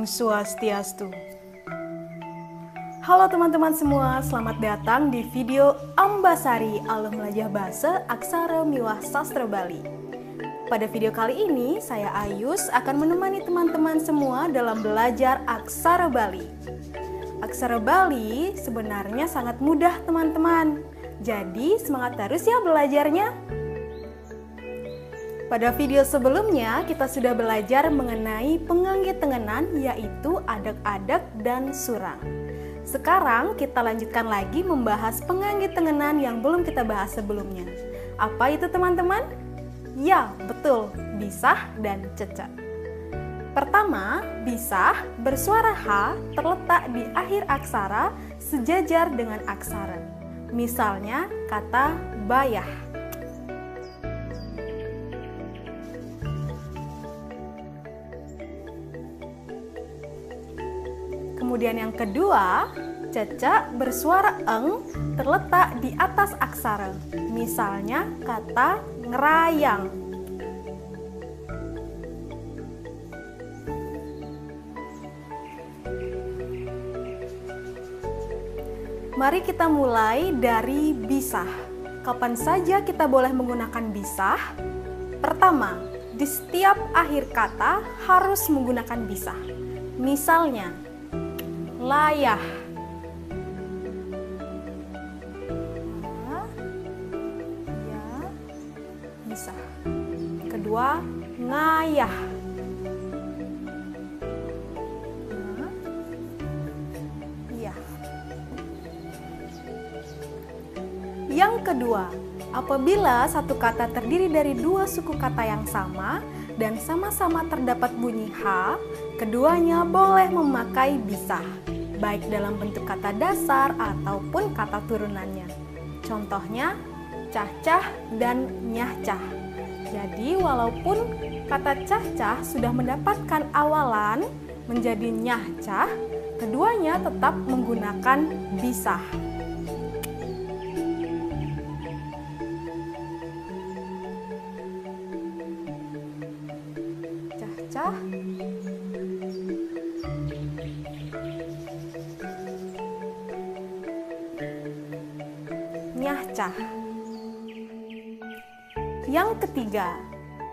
Om Swastiastu. Halo teman-teman semua, selamat datang di video Ambasari Alum Lajah Basa Aksara Miwah Sastra Bali. Pada video kali ini, saya Ayus akan menemani teman-teman semua dalam belajar aksara Bali. Aksara Bali sebenarnya sangat mudah teman-teman, jadi semangat terus ya belajarnya. Pada video sebelumnya, kita sudah belajar mengenai penganggit tengenan, yaitu adak-adak dan surang. Sekarang kita lanjutkan lagi membahas penganggit tengenan yang belum kita bahas sebelumnya. Apa itu teman-teman? Ya, betul, bisah dan cecak. Pertama, bisah bersuara H terletak di akhir aksara sejajar dengan aksara. Misalnya kata bayah. Kemudian yang kedua, cecak bersuara eng terletak di atas aksara. Misalnya kata ngerayang. Mari kita mulai dari bisah. Kapan saja kita boleh menggunakan bisah? Pertama, di setiap akhir kata harus menggunakan bisah. Misalnya, layah. Ya, bisah. Kedua, ngayah. Yang kedua, apabila satu kata terdiri dari dua suku kata yang sama dan sama-sama terdapat bunyi H, keduanya boleh memakai bisah, baik dalam bentuk kata dasar ataupun kata turunannya. Contohnya, cah-cah dan nyah-cah. Jadi, walaupun kata cah-cah sudah mendapatkan awalan menjadi nyah-cah, keduanya tetap menggunakan bisah. Cah, nyah-cah. Yang ketiga,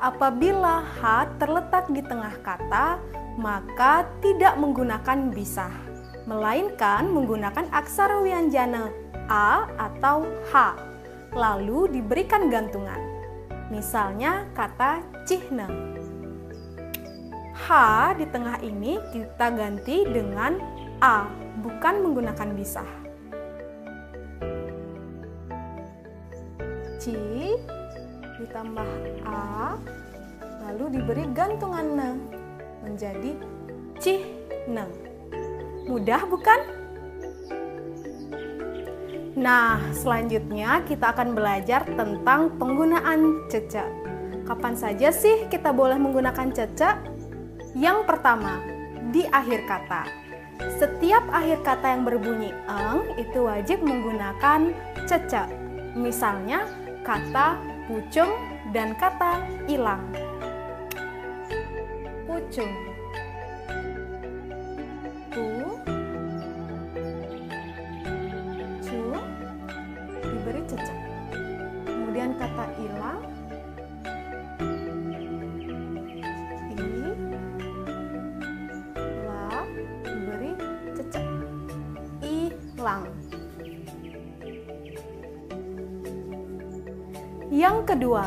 apabila H terletak di tengah kata, maka tidak menggunakan bisah, melainkan menggunakan aksara wianjana A atau H, lalu diberikan gantungan. Misalnya kata cihna. H di tengah ini kita ganti dengan A, bukan menggunakan bisah. Ci ditambah A, lalu diberi gantungan ne, menjadi cihne. Mudah bukan? Nah, selanjutnya kita akan belajar tentang penggunaan cecak. Kapan saja sih kita boleh menggunakan cecak? Yang pertama, di akhir kata. Setiap akhir kata yang berbunyi eng itu wajib menggunakan cecak. Misalnya kata pucung dan kata ilang. Pucung. Pu. Cu. Diberi cecak. Kemudian kata ilang. Yang kedua,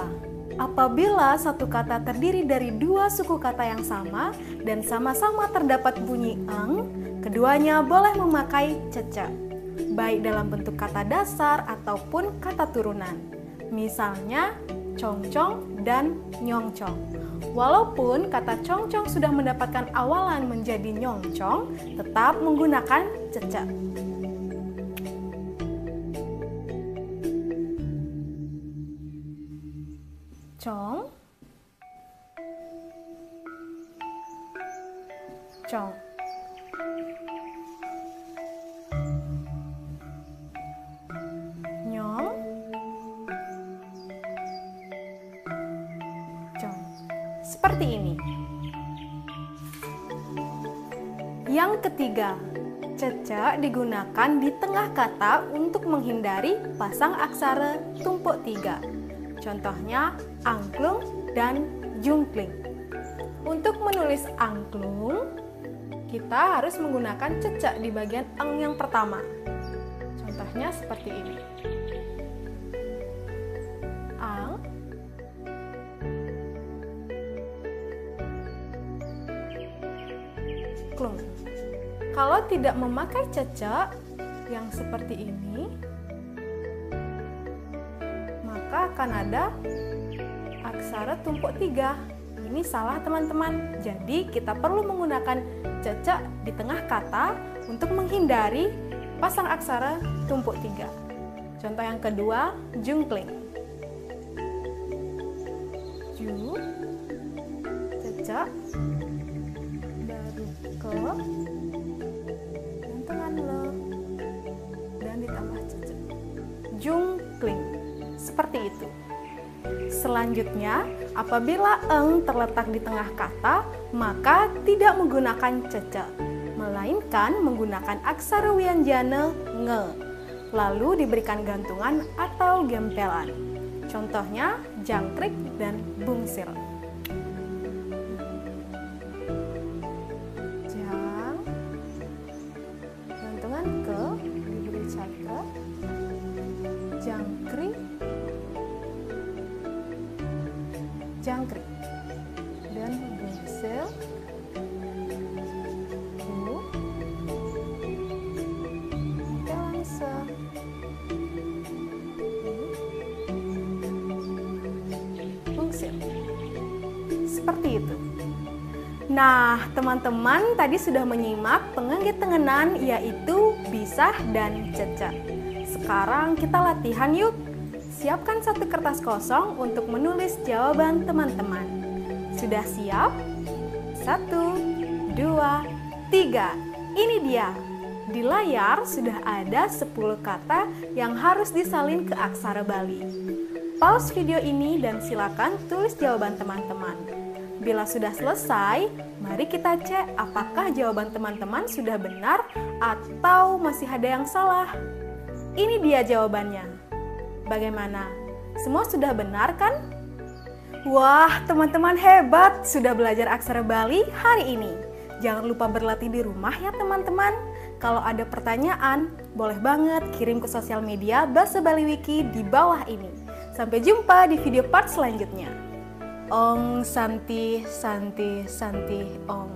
apabila satu kata terdiri dari dua suku kata yang sama dan sama-sama terdapat bunyi eng, keduanya boleh memakai cecak, baik dalam bentuk kata dasar ataupun kata turunan. Misalnya, congcong dan nyongcong. Walaupun kata congcong sudah mendapatkan awalan menjadi nyongcong, tetap menggunakan cecak. Cong, cong. Nyong, cong. Seperti ini. Yang ketiga, cecek digunakan di tengah kata untuk menghindari pasang aksara tumpuk tiga. Contohnya angklung dan jungkling. Untuk menulis angklung, kita harus menggunakan cecek di bagian eng yang pertama. Contohnya seperti ini. Ang, klung. Kalau tidak memakai cecek yang seperti ini, maka akan ada aksara tumpuk tiga. Ini salah teman-teman. Jadi kita perlu menggunakan cecek di tengah kata untuk menghindari pasang aksara tumpuk tiga. Contoh yang kedua, jungkling. Ju, cecek, baru ke, gantungan le, dan ditambah cecek. Jungkling. Seperti itu. Selanjutnya, apabila eng terletak di tengah kata, maka tidak menggunakan cecek, melainkan menggunakan aksara wianjana nge, lalu diberikan gantungan atau gempelan. Contohnya jangkrik dan bungsir. Jang, gantungan ke, diberi cakra, jangkrik, jangkrik, dan bungsir, bu, kelangsa, bungsir. Seperti itu. Nah, teman-teman tadi sudah menyimak penganggit tengenan yaitu bisah dan cecek. Sekarang kita latihan yuk. Siapkan satu kertas kosong untuk menulis jawaban teman-teman. Sudah siap? 1, 2, 3. Ini dia. Di layar sudah ada 10 kata yang harus disalin ke aksara Bali. Pause video ini dan silakan tulis jawaban teman-teman. Bila sudah selesai, mari kita cek apakah jawaban teman-teman sudah benar atau masih ada yang salah. Ini dia jawabannya. Bagaimana? Semua sudah benar kan? Wah, teman-teman hebat sudah belajar aksara Bali hari ini. Jangan lupa berlatih di rumah ya teman-teman. Kalau ada pertanyaan, boleh banget kirim ke sosial media Bahasa Bali Wiki di bawah ini. Sampai jumpa di video part selanjutnya. Om Santi Santi Santi Om.